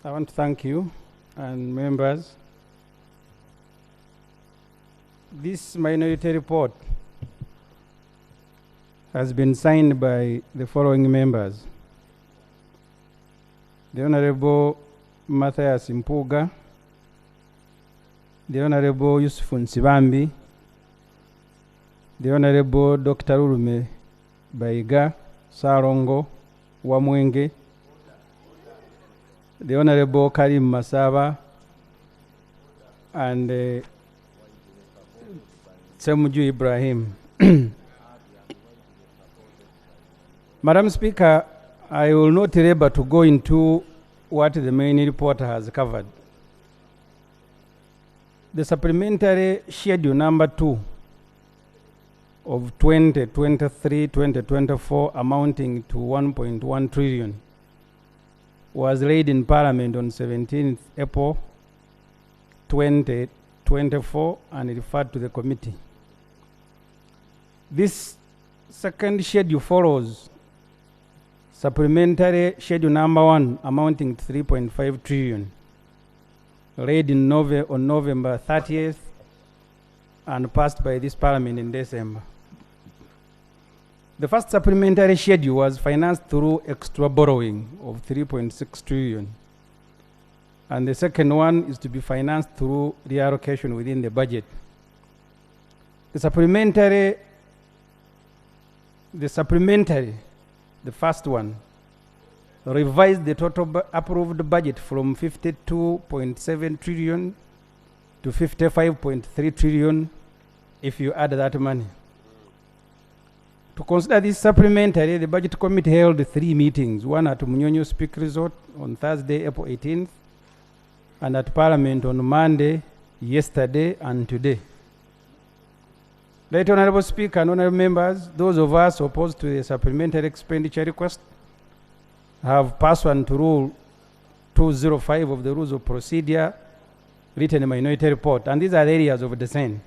I want to thank you and members. This minority report has been signed by the following members: the Honorable Matthias Mpuga, the Honorable Yusuf Nsibambi, the Honorable Dr. Urume Baiga Sarongo Wamwenge, the Honorable Karim Masaba, and Semujju Ibrahim. Madam Speaker, I will not labor to go into what the main report has covered. The supplementary schedule number 2 of 2023-2024 amounting to 1.1 trillion was laid in Parliament on 17th April 2024 and referred to the committee. This second schedule follows supplementary schedule number 1 amounting to 3.5 trillion, laid on November 30th and passed by this Parliament in December. The first supplementary schedule was financed through extra borrowing of 3.6 trillion. And the second one is to be financed through reallocation within the budget. The supplementary, the first one, revised the total approved budget from 52.7 trillion to 55.3 trillion if you add that money. To consider this supplementary, the Budget Committee held 3 meetings, one at Munyonyo Speak Resort on Thursday, April 18th, and at Parliament on Monday, yesterday, and today. Right Honorable Speaker and Honorable Members, those of us opposed to the supplementary expenditure request have pursuant to Rule 205 of the Rules of Procedure written a minority report, and these are the areas of dissent.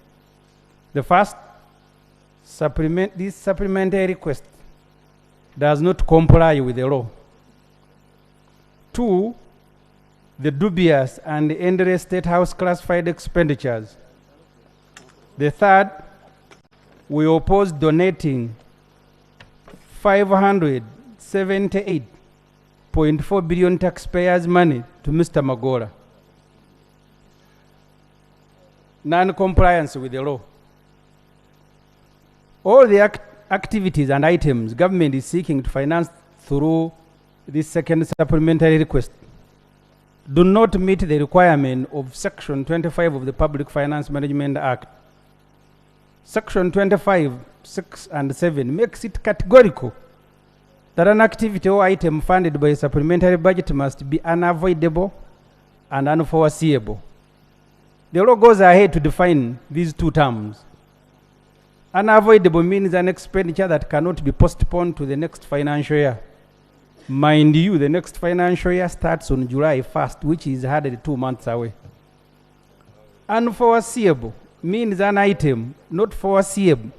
The first, this supplementary request does not comply with the law. 2, the dubious and endless State House classified expenditures. The third, we oppose donating 578.4 billion taxpayers' money to Mr. Magora. Non-compliance with the law. All the activities and items government is seeking to finance through this second supplementary request do not meet the requirement of Section 25 of the Public Finance Management Act. Section 25, 6 and 7 makes it categorical that an activity or item funded by a supplementary budget must be unavoidable and unforeseeable. The law goes ahead to define these 2 terms. Unavoidable means an expenditure that cannot be postponed to the next financial year. Mind you, the next financial year starts on July 1st, which is hardly 2 months away. Unforeseeable means an item not foreseeable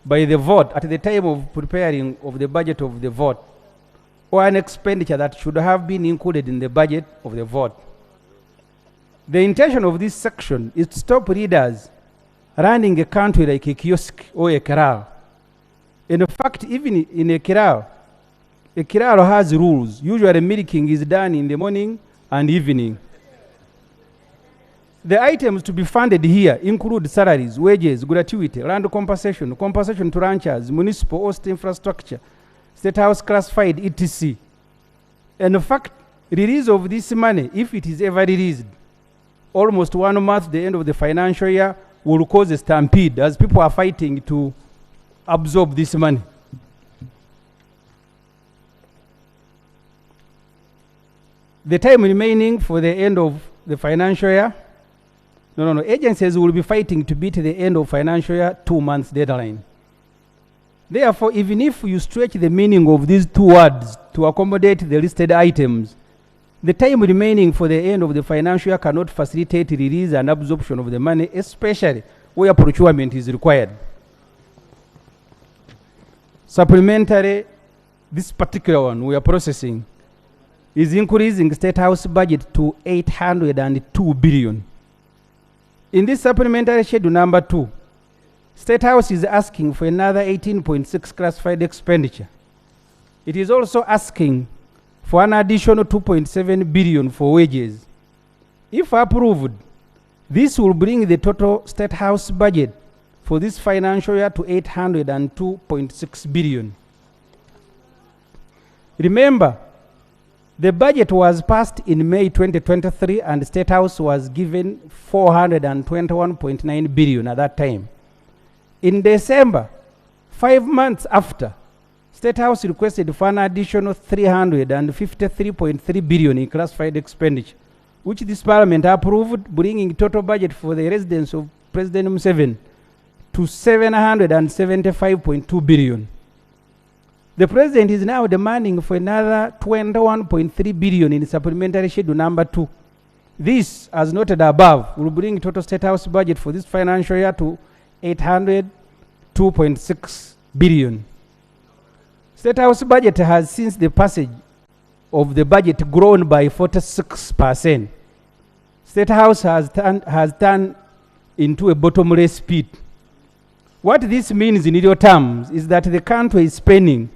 by the vote at the time of preparing of the budget of the vote, or an expenditure that should have been included in the budget of the vote. The intention of this section is to stop readers running a country like a kiosk or a kiral. In fact, even in a kiral has rules. Usually milking is done in the morning and evening. The items to be funded here include salaries, wages, gratuity, land compensation, compensation to ranchers, municipal host infrastructure, State House classified, etc. In fact, release of this money, if it is ever released, almost 1 month the end of the financial year, will cause a stampede as people are fighting to absorb this money. The time remaining for the end of the financial year, agencies will be fighting to beat the end of financial year 2 months deadline. Therefore, even if you stretch the meaning of these 2 words to accommodate the listed items, the time remaining for the end of the financial year cannot facilitate release and absorption of the money, especially where procurement is required. Supplementary, this particular one we are processing, is increasing State House budget to 802 billion. In this supplementary schedule number 2, State House is asking for another 18.6 classified expenditure. It is also asking for an additional 2.7 billion for wages. If approved, this will bring the total State House budget for this financial year to 802.6 billion. Remember, the budget was passed in May 2023 and State House was given 421.9 billion at that time. In December, 5 months after, State House requested for an additional 353.3 billion in classified expenditure, which this Parliament approved, bringing total budget for the residence of President Museveni to 775.2 billion. The President is now demanding for another 21.3 billion in supplementary schedule number 2. This, as noted above, will bring total State House budget for this financial year to 802.6 billion. State House budget has, since the passage of the budget, grown by 46%. State House has turned into a bottomless pit. What this means in real terms is that the country is spending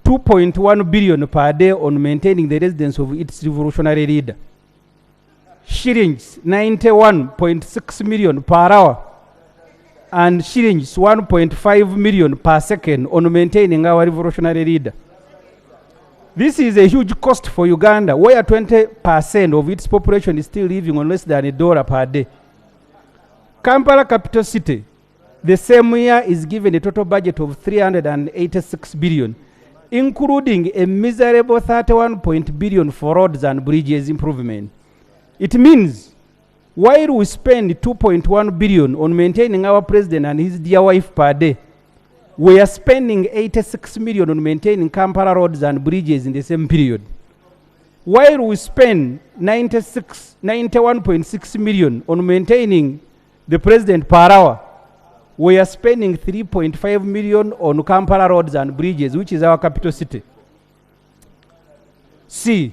2.1 billion per day on maintaining the residence of its revolutionary leader. Shillings 91.6 million per hour and shillings 1.5 million per second on maintaining our revolutionary leader. This is a huge cost for Uganda, where 20% of its population is still living on less than $1 per day. Kampala, capital city, the same year is given a total budget of 386 billion, including a miserable 31 billion for roads and bridges improvement. It means while we spend 2.1 billion on maintaining our president and his dear wife per day, we are spending 86 million on maintaining Kampala roads and bridges in the same period. While we spend 91.6 million on maintaining the president per hour, we are spending 3.5 million on Kampala roads and bridges, which is our capital city. C.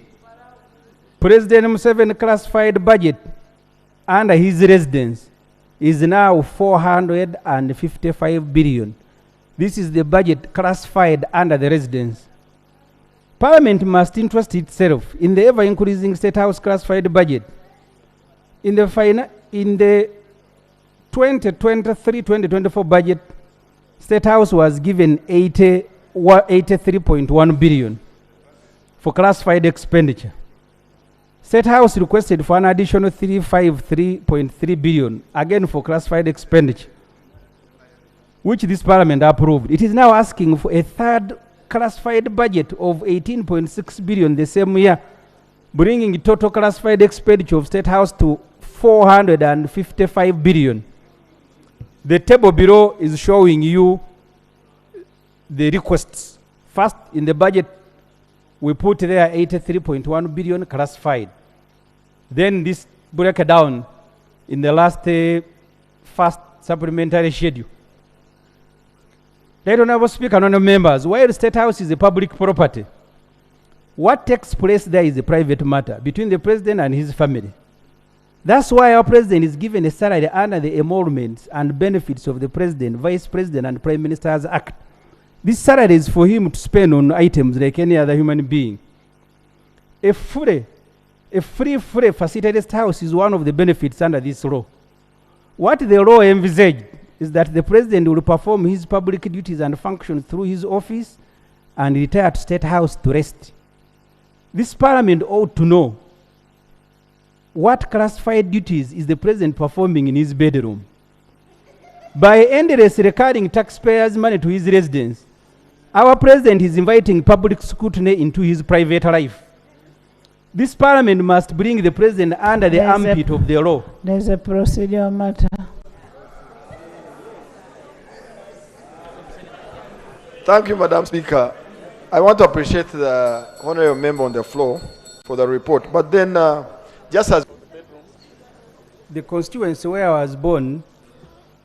President Museveni classified budget under his residence is now 455 billion. This is the budget classified under the residence. Parliament must interest itself in the ever-increasing State House classified budget. In the 2023-2024 budget, State House was given 83.1 billion for classified expenditure. State House requested for an additional 353.3 billion, again for classified expenditure, which this Parliament approved. It is now asking for a third classified budget of 18.6 billion the same year, bringing total classified expenditure of State House to 455 billion. The table below is showing you the requests. First, in the budget, we put there 83.1 billion classified. Then this breakdown in the last first supplementary schedule. Let Honorable Speaker and Honorable members, while the State House is a public property, what takes place there is a private matter between the President and his family. That's why our President is given a salary under the emoluments and benefits of the President, Vice President, and Prime Minister's Act. This salary is for him to spend on items like any other human being. A free facilitated house is one of the benefits under this law. What the law envisaged is that the President will perform his public duties and functions through his office and retire to State House to rest. This Parliament ought to know what classified duties is the President performing in his bedroom. By endlessly recurring taxpayers' money to his residence, our President is inviting public scrutiny into his private life. This Parliament must bring the President under the ambit of the law. There is a procedural matter. Thank you, Madam Speaker. I want to appreciate the honorable member on the floor for the report. But then, just as the constituency where I was born,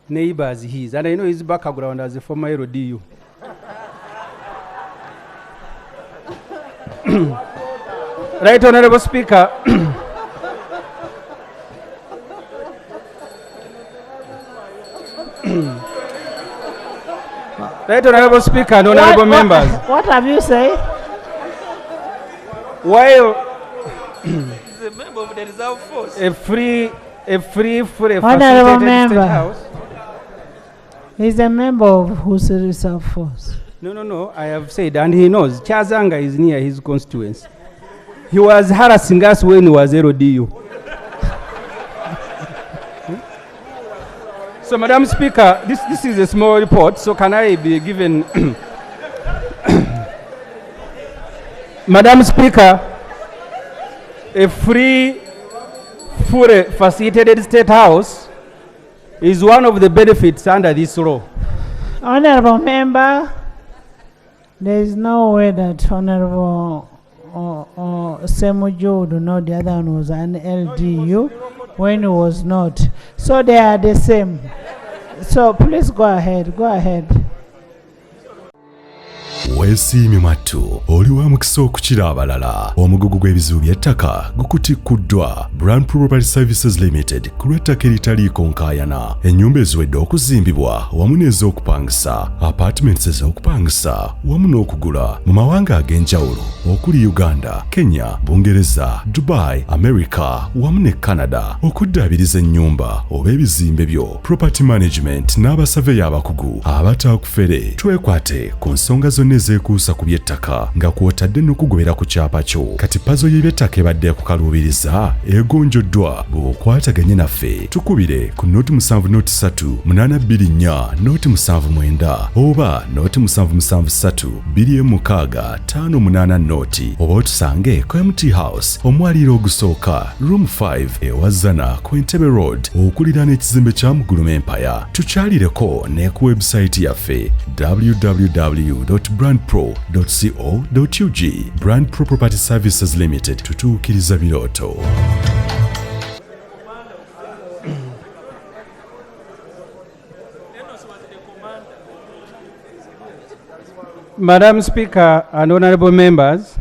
neighbors his, and I know his background as a former LDU. Right Honorable Speaker. Right Honorable Speaker and Honorable members. What have you said? While He's a member of the reserve force. a free Honorable facilitated member. state house. He's a member of whose reserve force? No, I have said, and he knows, Chazanga is near his constituency. He was harassing us when he was LDU. So, Madam Speaker, this is a small report, so can I be given... Madam Speaker, a free, fully facilitated state house is one of the benefits under this law. Honorable member, there is no way that Honorable Ssemujju would know the other one was an LDU when he was not. So they are the same. So please go ahead. Go ahead. Weesiimye mattu oli wa mukisa okukira abalala. Omugugu gw'ebizibu by'ettaka gukutikuddwa Brand Property Services Limited ku lw'ettaka eritaliiko nkaayana. Ennyumba eziwedde okuzimbibwa wamu n'ez'okupangisa, apartments ez'okupangisa wamu n'okugula mu mawanga ag'enjawulo okuli Uganda, Kenya, Bungereza, Dubai, America wamu ne Canada. Okuddaabiriza ennyumba oba ebizimbe byo, property management n'abasaveya abakugu abataakufere. Twekwate ku nsonga zonna ezekuusa ku by'ettaka nga kw'otadde n'okugobera ku kyapa kyo. Kati pazo y'eby'ettaka ebadde kukaluubiriza egonjoddwa bw'okwataganye naffe. Tukubire ku noti 703 noti 79 oba noti 773 noti oba otusange ku MT House omwaliiro ogusooka room 5 ewazana ku Entebbe Road okuliraana ekizimbe kya Muguluma Empire. Tukyalireko ne ku website yaffe www.brandpro.co.ug. Brand Pro Property Services Limited, tutuukiriza birooto. Madam Speaker and honorable members,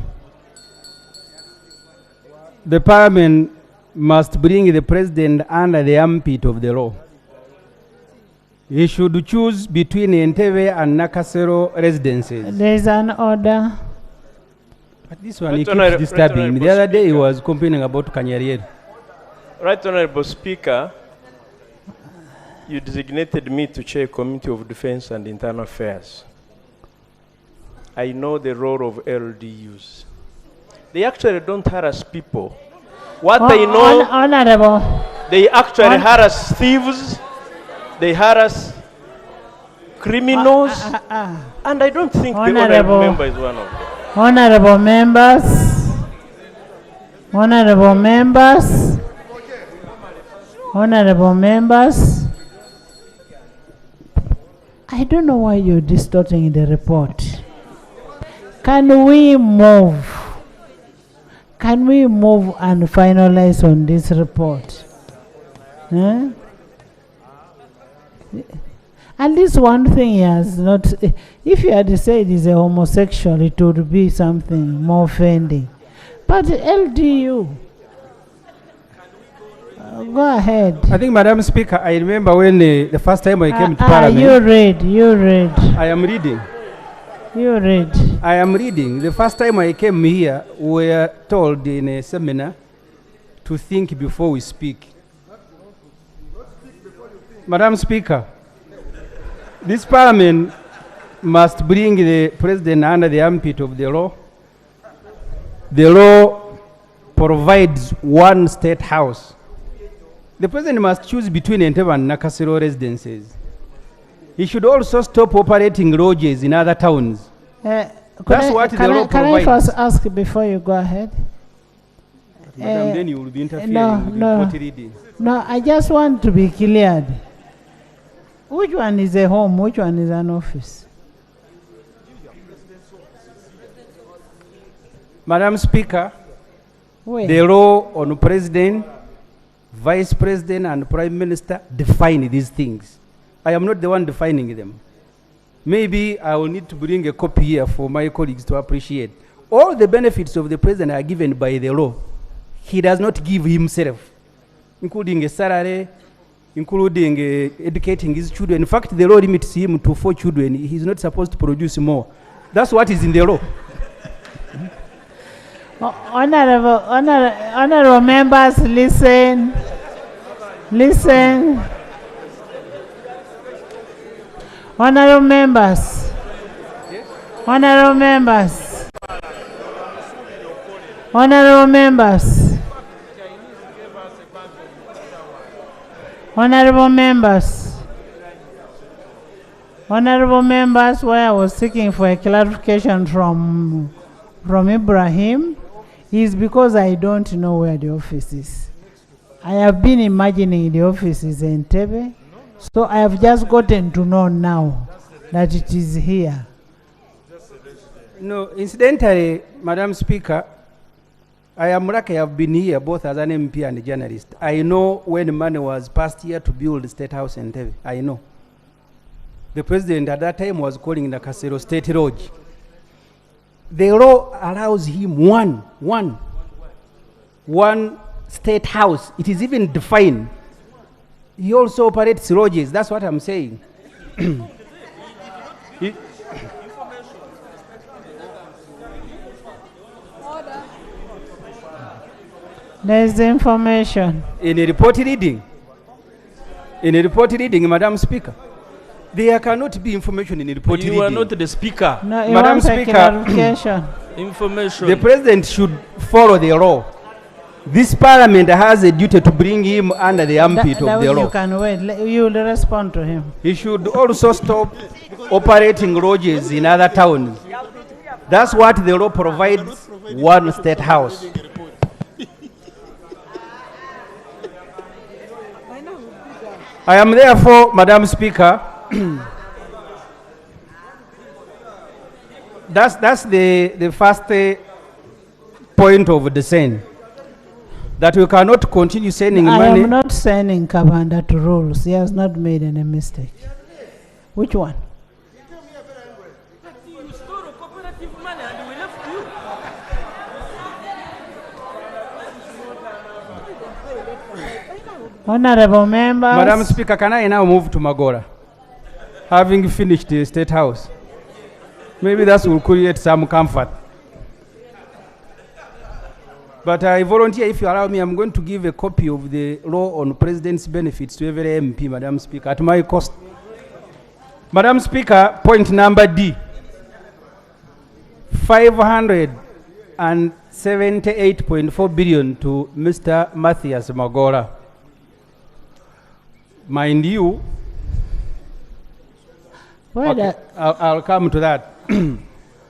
the Parliament must bring the President under the armpit of the law. He should choose between Entebbe and Nakasero residences. There is an order. But this one he keeps disturbing me. The other day he was complaining about Kanyariel. Right Honorable Speaker, you designated me to chair Committee of Defense and Internal Affairs. I know the role of LDUs. They actually don't harass people. What they know, Honorable. they actually harass thieves, they harass criminals, and I don't think the honorable member is one of them. Honorable members. Honorable members. Honorable members. I don't know why you're distorting the report. Can we move? Can we move and finalize on this report? Huh? At least one thing he has not. If you had said he's a homosexual, it would be something more offending. But LDU. Go ahead. I think, Madam Speaker, I remember when the first time I came to Parliament. You read. I am reading. You read. I am reading. The first time I came here, we were told in a seminar to think before we speak. Madam Speaker, this Parliament must bring the President under the armpit of the law. The law provides one state house. The President must choose between Entebbe and Nakasero residences. He should also stop operating lodges in other towns. That's what the law Can provides. I first ask before you go ahead? Madam, then you will be interfering with no. report reading. No, I just want to be cleared. Which one is a home? Which one is an office? Madam Speaker, Wait. the law on President, Vice President and Prime Minister define these things. I am not the one defining them. Maybe I will need to bring a copy here for my colleagues to appreciate All the benefits of the president are given by the law. He does not give himself, including a salary, including educating his children. In fact, the law limits him to 4 children. He's not supposed to produce more. That's what is in the law. Honorable members, listen. Listen. Honorable members. Honorable members. Honorable members. Honorable members. Honorable members, where I was seeking for a clarification from Ibrahim is because I don't know where the office is. I have been imagining the office is in Entebbe, so I have just gotten to know now that it is here. No, incidentally, Madam Speaker, I am lucky I have been here both as an MP and a journalist. I know when money was passed here to build the State House in Entebbe. I know. The president at that time was calling the Kasero State Lodge. The law allows him one state house. It is even defined. He also operates lodges. That's what I'm saying. There's the information. In a report reading, Madam Speaker, there cannot be information in a report reading. You are not the speaker. No, Madam Speaker, Information. the president should follow the law. This parliament has a duty to bring him under the armpit of the law. You can wait. You will respond to him. He should also stop operating lodges in other towns. That's what the law provides, one state house. I am therefore, Madam Speaker, that's the first point of dissent. That we cannot continue sending money. I am not sending Kabanda to rules. He has not made any mistake. Which one? You stole cooperative money and we left you. Honorable members. Madam Speaker, can I now move to Magora? Having finished the State House. Maybe that will create some comfort. But I volunteer, if you allow me, I'm going to give a copy of the law on president's benefits to every MP, Madam Speaker, at my cost. Madam Speaker, point number D. 578.4 billion to Mr. Matthias Magora. Mind you, okay, I'll come to that.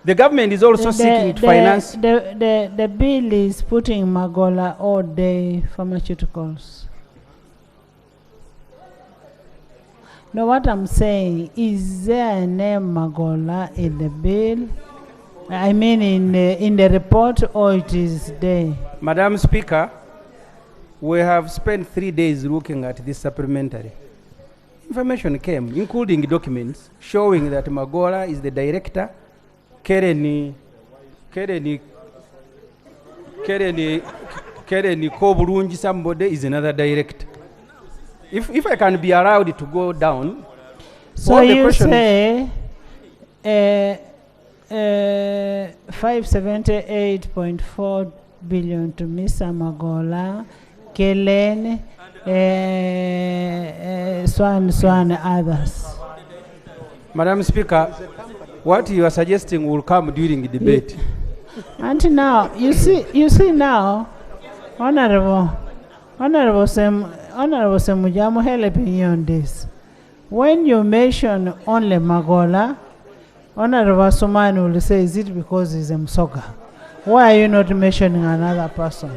The government is also seeking to finance. The bill is putting Magola all day Pharmaceuticals. No, what I'm saying, is there a name Magola in the bill? I mean in the report, or it is there? Madam Speaker, we have spent 3 days looking at this supplementary. Information came, including documents, showing that Magola is the director. Kereni Koburunji, somebody is another director. If I can be allowed to go down. So you say 578.4 billion to Mr. Magola, Kellen, Swan others. Madam Speaker, what you are suggesting will come during the debate. And now, you see now, Honorable Ssemujju, I'm helping you on this. When you mention only Magola, Honorable Suman will say, is it because he's a Msoga? Why are you not mentioning another person?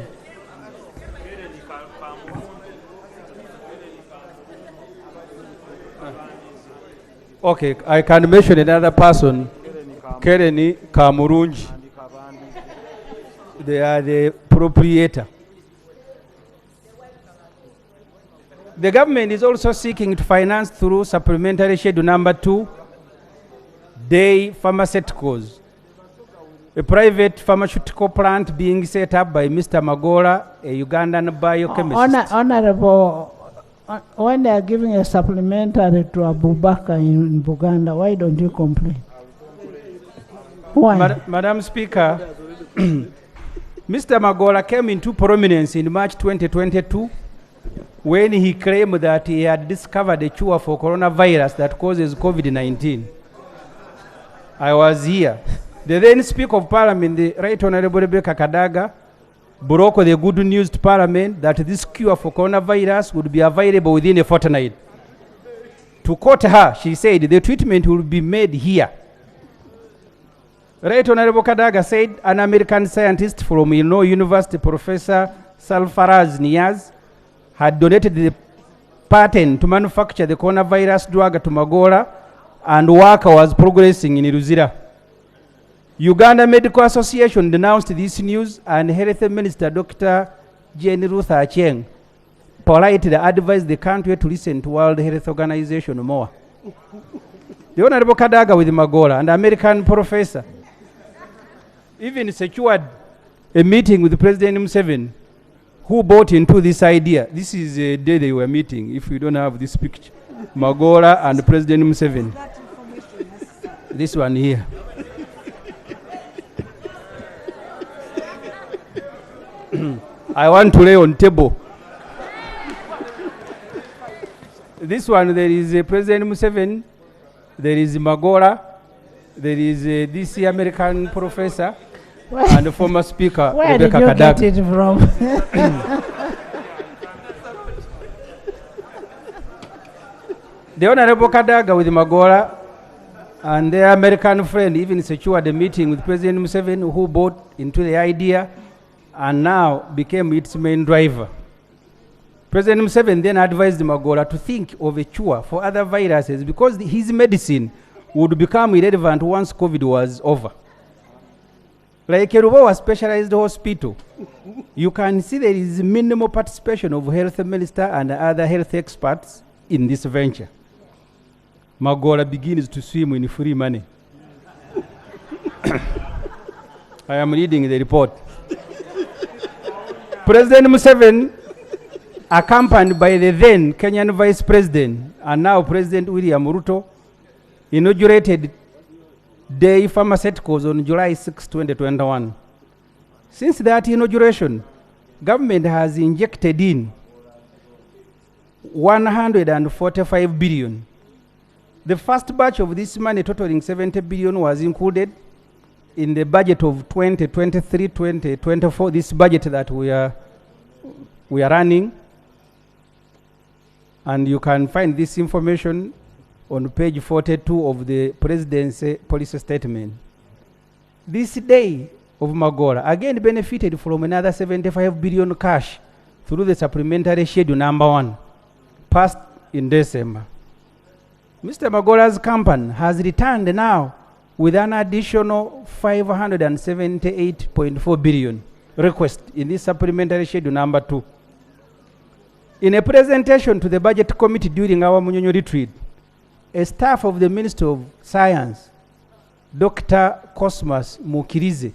Okay, I can mention another person, Kereni Kamurunji. They are the proprietor. The government is also seeking to finance through supplementary schedule number 2, Day Pharmaceuticals. a private pharmaceutical plant being set up by Mr. Magola, a Ugandan biochemist. Honorable, when they are giving a supplementary to Abubakar in Uganda, why don't you complain? Why? Madam Speaker, Mr. Magola came into prominence in March 2022 when he claimed that he had discovered a cure for coronavirus that causes COVID-19. I was here. The then Speaker of Parliament, the Right Honorable Rebecca Kadaga, broke the good news to Parliament that this cure for coronavirus would be available within a fortnight. To quote her, she said, the treatment will be made here. Right Honorable Kadaga said an American scientist from Illinois University, Professor Sarfaraz Niaz, had donated the patent to manufacture the coronavirus drug to Magola, and work was progressing in Luzira. Uganda Medical Association denounced this news, and Health Minister Dr. Jane Ruth Acheng politely advised the country to listen to World Health Organization more. The Honorable Kadaga with Magola, and American professor, even secured a meeting with President Museveni, who bought into this idea. This is a day they were meeting, if we don't have this picture. Magola and President Museveni. This one here. I want to lay on table. This one, there is President Museveni, there is Magola, there is this American professor, and the former speaker, Where Rebecca did you Kadaga. get it from? The Honorable Kadaga with Magola and their American friend even secured a meeting with President Museveni, who bought into the idea and now became its main driver. President Museveni then advised Magola to think of a cure for other viruses because his medicine would become irrelevant once COVID was over. Like a Rubawa specialized hospital, you can see there is minimal participation of health minister and other health experts in this venture. Magola begins to swim in free money. I am reading the report. President Museveni, accompanied by the then Kenyan Vice President and now President William Ruto, inaugurated Day Pharmaceuticals on July 6, 2021. Since that inauguration, government has injected in 145 billion. The first batch of this money, totaling 70 billion, was included in the budget of 2023-2024, this budget that we are running. And you can find this information on page 42 of the Presidency policy statement. This day of Magola again benefited from another 75 billion cash through the supplementary schedule number 1, passed in December. Mr. Magola's company has returned now with an additional 578.4 billion request in this supplementary schedule number 2. In a presentation to the Budget Committee during our Munyonyo retreat, a staff of the Ministry of Science, Dr. Cosmas Mukirize,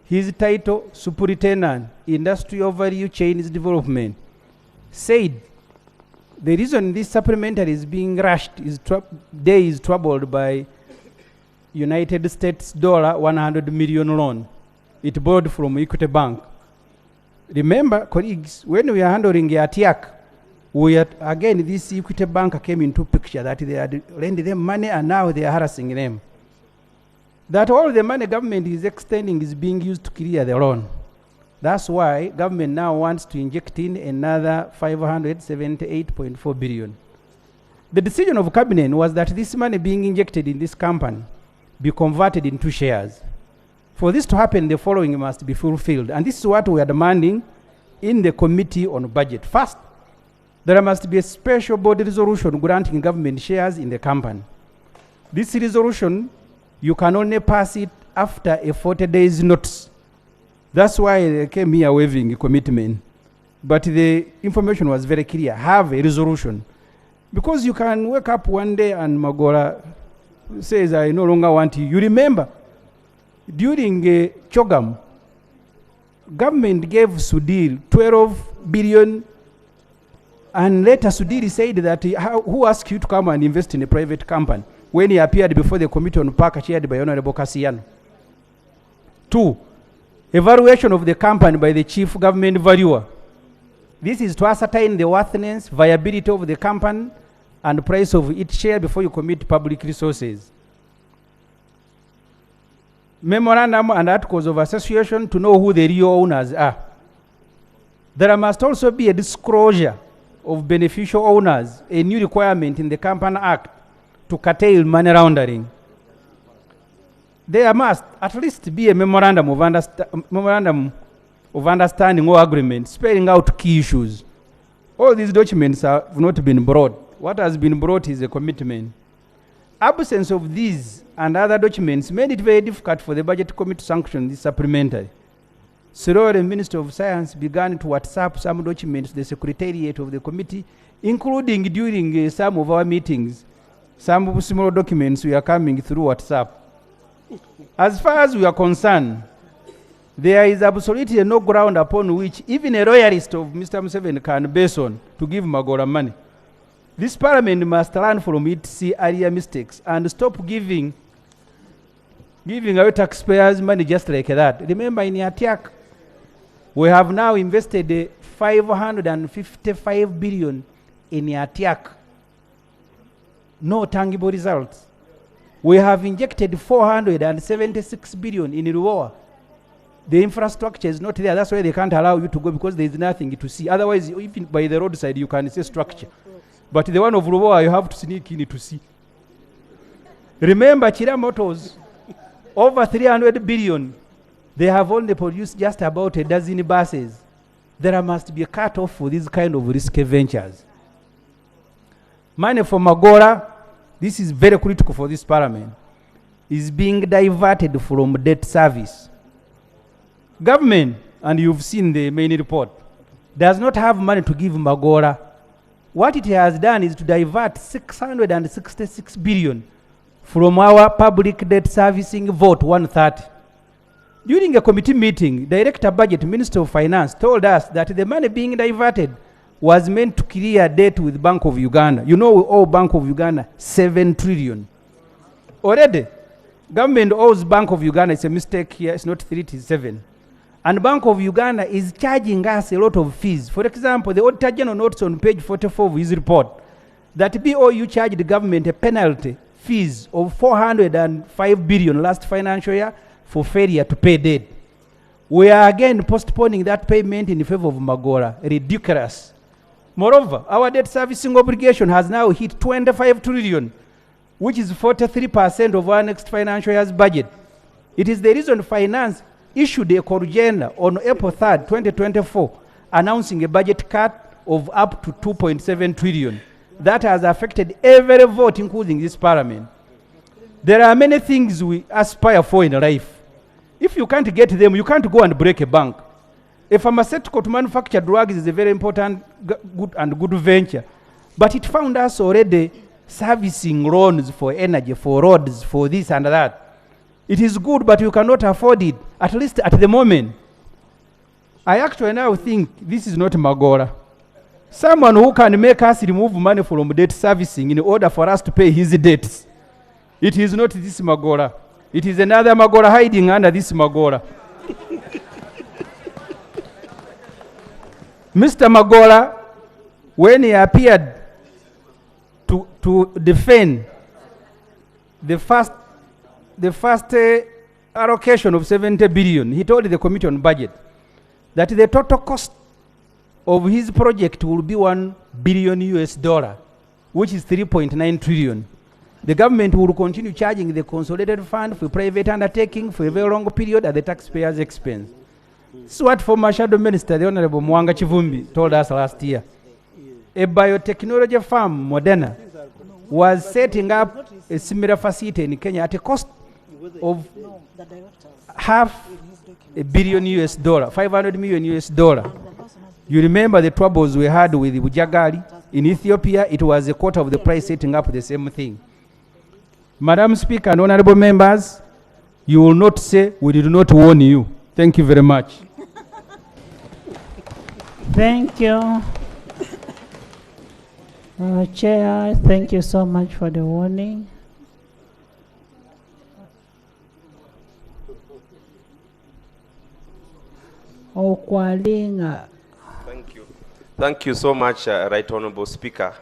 his title Superintendent, Industrial Value Chains Development, said the reason this supplementary is being rushed is Day is troubled by United States $100 million loan it borrowed from Equity Bank. Remember, colleagues, when we are handling Atiak, again, this Equity Bank came into picture that they had lent them money and now they are harassing them. That all the money government is extending is being used to clear the loan. That's why government now wants to inject in another 578.4 billion. The decision of cabinet was that this money being injected in this company be converted into shares. For this to happen, the following must be fulfilled. And this is what we are demanding in the Committee on Budget. First, there must be a special board resolution granting government shares in the company. This resolution, you can only pass it after a 40 days notice. That's why they came here waiving a commitment. But the information was very clear. Have a resolution. Because you can wake up one day and Magola says, I no longer want you. You remember, During Chogam, government gave Sudhir 12 billion, and later Sudhir said that who asked you to come and invest in a private company when he appeared before the Committee on Park chaired by Honorable Kasiyano. 2. Evaluation of the company by the chief government valuer. This is to ascertain the worthiness, viability of the company, and price of its share before you commit public resources. Memorandum and articles of association to know who the real owners are. There must also be a disclosure of beneficial owners, a new requirement in the Company Act to curtail money laundering. There must at least be a memorandum of understanding or agreement spelling out key issues. All these documents have not been brought. What has been brought is a commitment. Absence of these and other documents made it very difficult for the Budget Committee to sanction this supplementary. So the Minister of Science began to WhatsApp some documents to the Secretariat of the committee, including during some of our meetings. Some small documents were coming through WhatsApp. As far as we are concerned, there is absolutely no ground upon which even a royalist of Mr. Museveni can base on to give Magora money. This parliament must learn from its earlier mistakes and stop giving our taxpayers money just like that. Remember in Atiak, we have now invested 555 billion in Atiak. No tangible results. We have injected 476 billion in Ruoa. The infrastructure is not there. That's why they can't allow you to go, because there is nothing to see. Otherwise, even by the roadside, you can see structure. But the one of Ruoa, you have to sneak in to see. Remember, Chira Motors, over 300 billion. They have only produced just about a dozen buses. There must be a cut-off for these kind of risky ventures. Money for Magora, this is very critical for this parliament, is being diverted from debt service. Government, and you've seen the main report, does not have money to give Magora. What it has done is to divert 666 billion from our public debt servicing vote 130. During a committee meeting, Director Budget, Minister of Finance, told us that the money being diverted was meant to clear debt with Bank of Uganda. You know, we owe Bank of Uganda 7 trillion. Already, government owes Bank of Uganda, it's a mistake here, it's not 3, it is 7. And Bank of Uganda is charging us a lot of fees. For example, the Auditor General notes on page 44 of his report that BOU charged the government a penalty fees of 405 billion last financial year for failure to pay debt. We are again postponing that payment in favor of Magora. Ridiculous. Moreover, our debt servicing obligation has now hit 25 trillion, which is 43% of our next financial year's budget. It is the reason Finance issued a Corugenda on April 3rd, 2024, announcing a budget cut of up to 2.7 trillion. That has affected every vote, including this parliament. There are many things we aspire for in life. If you can't get them, you can't go and break a bank. A pharmaceutical to manufacture drugs is a very important good venture. But it found us already servicing loans for energy, for roads, for this and that. It is good, but you cannot afford it, at least at the moment. I actually now think this is not Magora. Someone who can make us remove money from debt servicing in order for us to pay his debts. It is not this Magora. It is another Magora hiding under this Magora. Mr. Magora, when he appeared to defend the first allocation of 70 billion, he told the Committee on Budget that the total cost of his project will be $1 billion US, which is 3.9 trillion. The government will continue charging the consolidated fund for private undertaking for a very long period at the taxpayers' expense. This is what former Shadow Minister, the Honorable Mwanga Chivumbi, told us last year. A biotechnology firm, Moderna, was setting up a similar facility in Kenya at a cost of $500 million US, 500 million US. You remember the troubles we had with Bujagali in Ethiopia? It was a quarter of the price setting up the same thing. Madam Speaker and honorable members, You will not say, we did not warn you. Thank you very much. Thank you. Chair, thank you so much for the warning. Okwalinga. Thank you. Thank you so much, Right Honourable Speaker.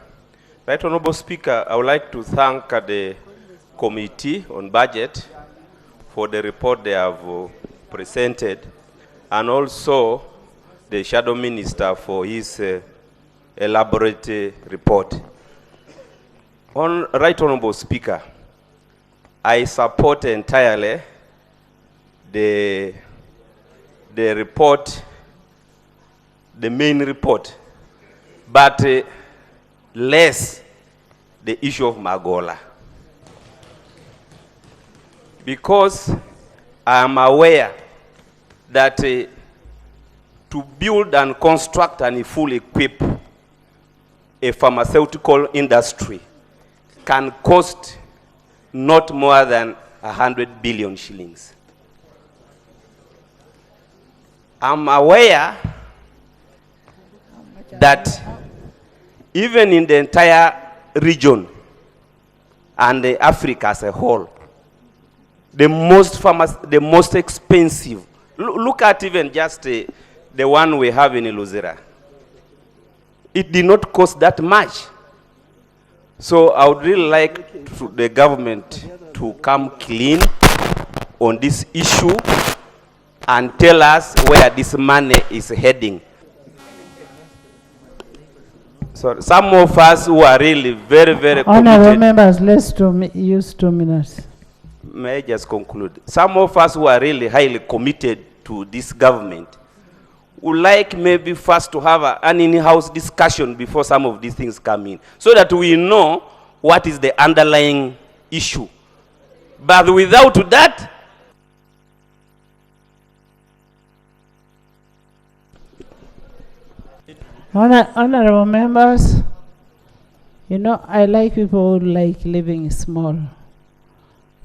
Right Honourable Speaker, I would like to thank the Committee on Budget for the report they have presented, and also the Shadow Minister for his elaborate report. Right Honourable Speaker, I support entirely the report, the main report, but less the issue of Magola. Because I am aware that to build and construct and fully equip a pharmaceutical industry can cost not more than 100 billion shillings. I'm aware that even in the entire region and Africa as a whole, the most expensive, look at even just the one we have in Luzera. It did not cost that much. So I would really like the government to come clean on this issue and tell us where this money is heading. So some of us who are really very, very Honourable committed. members, let's use 2 minutes. May I just conclude? Some of us who are really highly committed to this government would like maybe first to have an in-house discussion before some of these things come in, so that we know what is the underlying issue. But without that, Honourable members, you know, I like people who like living small.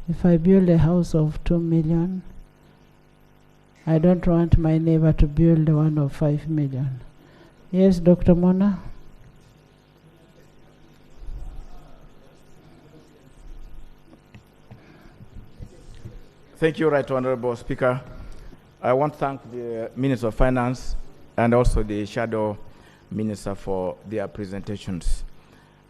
If I build a house of 2 million, I don't want my neighbor to build one of 5 million. Yes, Dr. Mona? Thank you, Right Honourable Speaker. I want to thank the Minister of Finance and also the Shadow Minister for their presentations.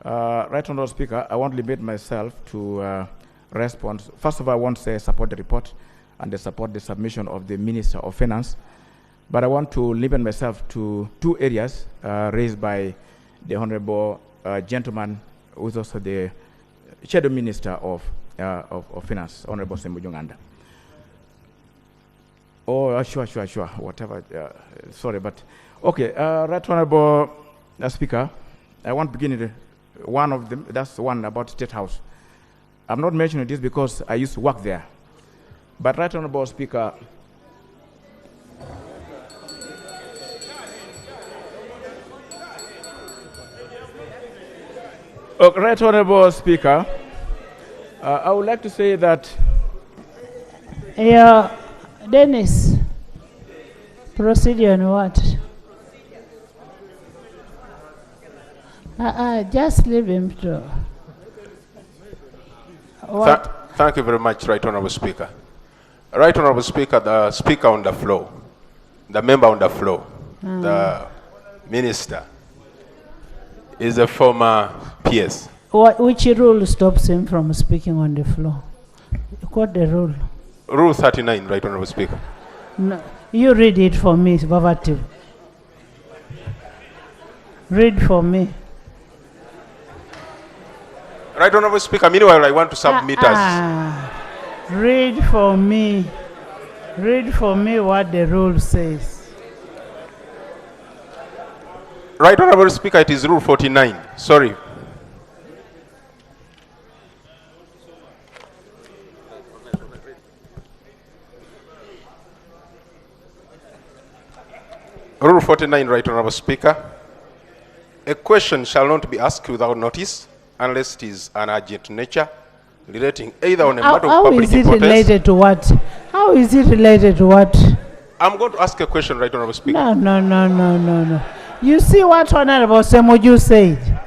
Right Honourable Speaker, I want to limit myself to respond. First of all, I want to say I support the report and I support the submission of the Minister of Finance. But I want to limit myself to 2 areas raised by the Honourable gentleman who is also the Shadow Minister of Finance, Honourable Ssemujju Nganda. Oh, sure, whatever. Sorry, but okay. Right Honourable Speaker, I want to begin with one of them. That's the one about State House. I'm not mentioning this because I used to work there. But Right Honourable Speaker, Right Honourable Speaker, I would like to say that. Yeah, Dennis, procedure on what? Just leave him to. What? Thank you very much, Right Honourable Speaker. Right Honourable Speaker, the Speaker on the floor, the member on the floor, the Minister, is a former PS. Which rule stops him from speaking on the floor? Quote the rule. Rule 39, Right Honourable Speaker. No, you read it for me, Bavati. Read for me. Right Honourable Speaker, meanwhile I want to submit us. Read for me. Read for me what the rule says. Right Honourable Speaker, it is Rule 49. Sorry. Rule 49, Right Honourable Speaker. A question shall not be asked without notice unless it is an urgent nature relating either on a matter of How public is it importance. related to what? How is it related to what? I'm going to ask a question, Right Honorable Speaker. No. You see what Honorable Ssemujju said?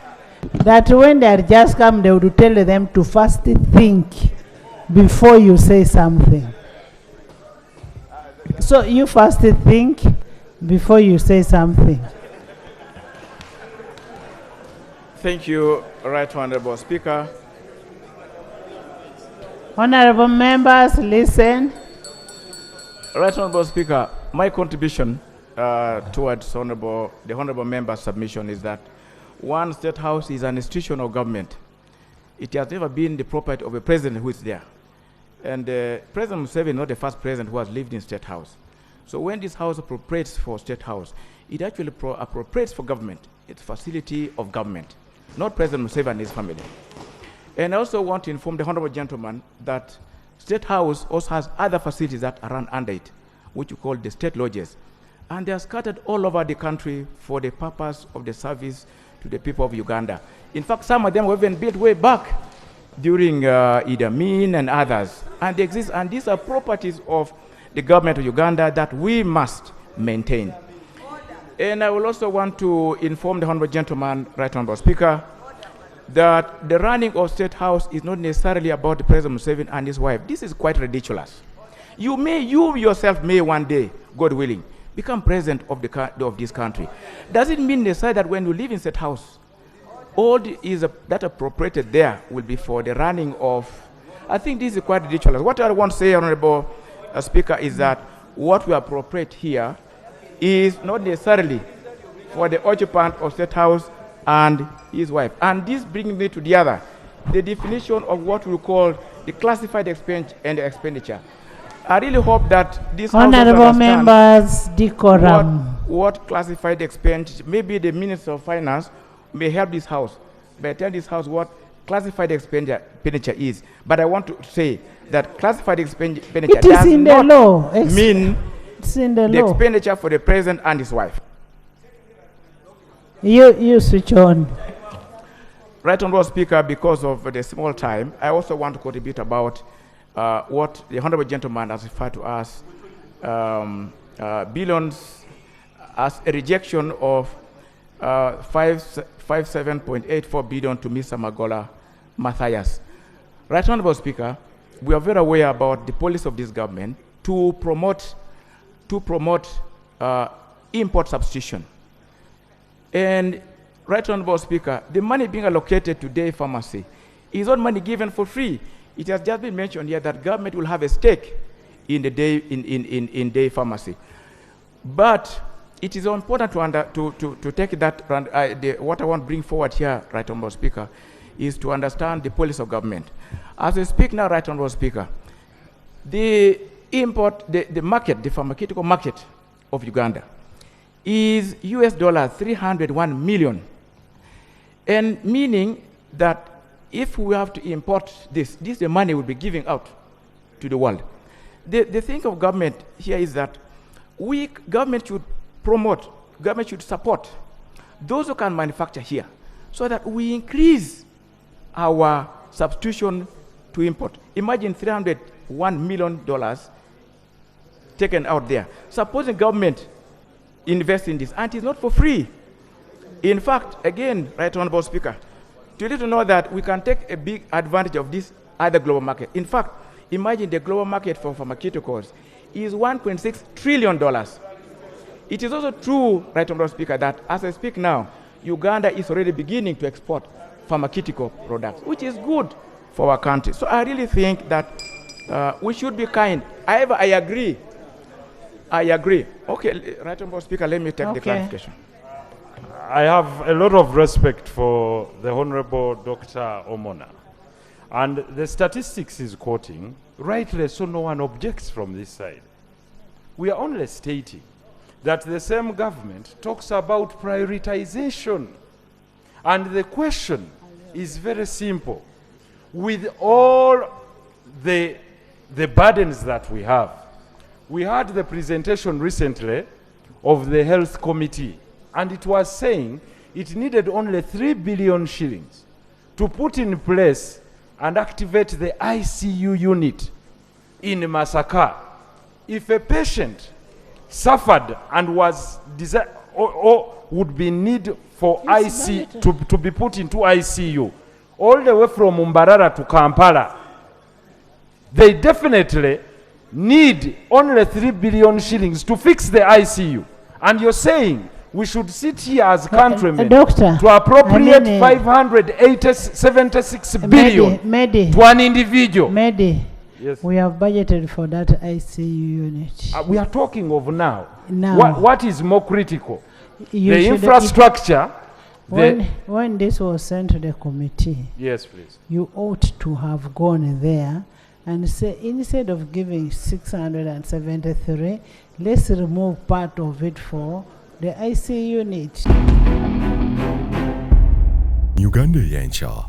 That when they are just come, they would tell them to first think before you say something. So you first think before you say something. Thank you, Right Honorable Speaker. Honorable members, listen. Right Honorable Speaker, my contribution towards the Honorable Member's submission is that one, State House is an institution of government. It has never been the property of a president who is there. And President Museveni is not the first president who has lived in State House. So when this House appropriates for State House, it actually appropriates for government. It's facility of government, not President Museveni and his family. And I also want to inform the Honorable Gentleman that State House also has other facilities that are run under it, which we call the state lodges. And they are scattered all over the country for the purpose of the service to the people of Uganda. In fact, some of them were even built way back during Idi Amin and others. And they exist, and these are properties of the government of Uganda that we must maintain. And I will also want to inform the Honorable Gentleman, Right Honorable Speaker, that the running of State House is not necessarily about the President Museveni and his wife. This is quite ridiculous. You yourself may one day, God willing, become president of this country. Does it mean necessarily that when you live in State House, all that appropriated there will be for the running of? I think this is quite ridiculous. What I want to say, Honorable Speaker, is that what we appropriate here is not necessarily for the occupant of State House and his wife. And this brings me to the definition of what we call the classified expenditure. I really hope that this Honorable members, decorum. What classified expenditure, maybe the Minister of Finance may help this House, but tell this House what classified expenditure is. But I want to say that classified expenditure does not mean the expenditure for the President and his wife. You switch on. Right Honorable Speaker, because of the small time, I also want to contribute about what the Honorable Gentleman has referred to as billions as a rejection of 57.84 billion to Mr. Magola Matthias. Right Honorable Speaker, we are very aware about the policy of this government to promote import substitution. And Right Honorable Speaker, the money being allocated to day pharmacy is not money given for free. It has just been mentioned here that government will have a stake in the day pharmacy. But it is important to take that. What I want to bring forward here, Right Honorable Speaker, is to understand the policy of government. As we speak now, Right Honorable Speaker, the market, the pharmaceutical market of Uganda is $301 million. And meaning that if we have to import this the money will be giving out to the world. The thing of government here is that government should support those who can manufacture here so that we increase our substitution to import. Imagine $301 million taken out there. Supposing government invest in this, and it's not for free. In fact, again, Right Honorable Speaker, you need to know that we can take a big advantage of this other global market. In fact, imagine the global market for pharmaceuticals is $1.6 trillion. It is also true, Right Honorable Speaker, that as I speak now, Uganda is already beginning to export pharmaceutical products, which is good for our country. So I really think that we should be kind. However, I agree. Okay, Right Honorable Speaker, let me take the clarification. I have a lot of respect for the Honorable Dr. Omona. And the statistics he's quoting, rightly so no one objects from this side. We are only stating that the same government talks about prioritization. And the question is very simple. With all the burdens that we have, we had the presentation recently of the Health Committee, and it was saying it needed only 3 billion shillings to put in place and activate the ICU unit in Masaka. If a patient suffered and was or would be need for to be put into ICU all the way from Mbarara to Kampala, they definitely need only 3 billion shillings to fix the ICU. And you're saying we should sit here as countrymen Doctor, to appropriate 576 billion to an individual. Mehdi, Yes. we have budgeted for that ICU unit. We are talking of now. Now. What is more critical? You The should- infrastructure. When this was sent to the committee, Yes, please. you ought to have gone there and say, instead of giving 673, let's remove part of it for the ICU unit. Uganda Eyenkya.